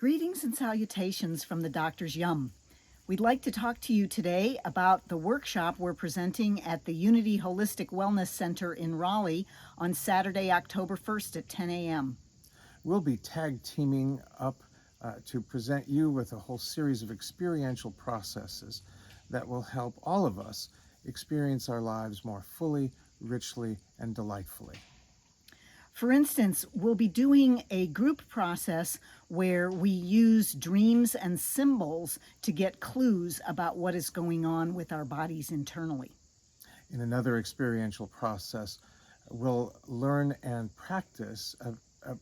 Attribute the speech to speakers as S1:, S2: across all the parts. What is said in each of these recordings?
S1: Greetings and salutations from the Doctor's Yum. We'd like to talk to you today about the workshop we're presenting at the Unity Holistic Wellness Center in Raleigh on Saturday, October 1st at 10 a.m.
S2: We'll be tag teaming up to present you with a whole series of experiential processes that will help all of us experience our lives more fully, richly, and delightfully.
S1: For instance, we'll be doing a group process where we use dreams and symbols to get clues about what is going on with our bodies internally.
S2: In another experiential process, we'll learn and practice a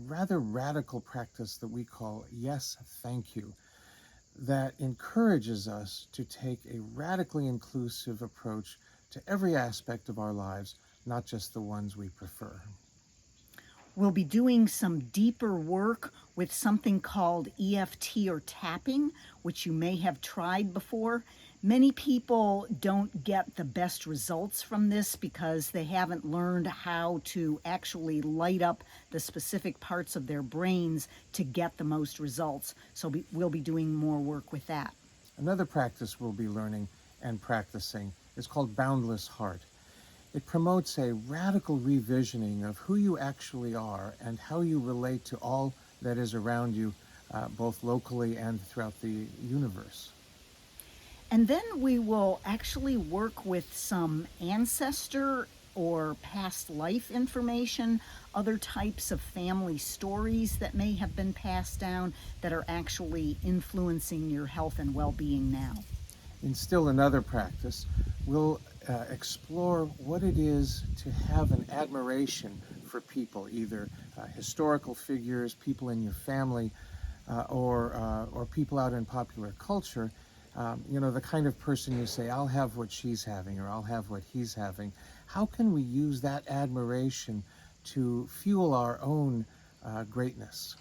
S2: rather radical practice that we call Yes, Thank You, that encourages us to take a radically inclusive approach to every aspect of our lives, not just the ones we prefer.
S1: We'll be doing some deeper work with something called EFT or tapping, which you may have tried before. Many people don't get the best results from this because they haven't learned how to actually light up the specific parts of their brains to get the most results. So we'll be doing more work with that.
S2: Another practice we'll be learning and practicing is called Boundless Heart. It promotes a radical revisioning of who you actually are and how you relate to all that is around you, both locally and throughout the universe.
S1: And then we will actually work with some ancestor or past life information, other types of family stories that may have been passed down that are actually influencing your health and well-being now.
S2: In still another practice, we'll explore what it is to have an admiration for people, either historical figures, people in your family, or people out in popular culture. The kind of person you say, I'll have what she's having, or I'll have what he's having. How can we use that admiration to fuel our own greatness?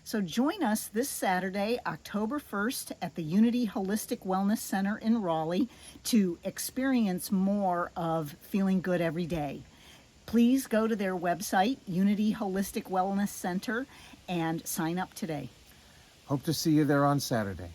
S1: So join us this Saturday, October 1st at the Unity Holistic Wellness Center in Raleigh to experience more of feeling good every day. Please go to their website, Unity Holistic Wellness Center, and sign up today.
S2: Hope to see you there on Saturday.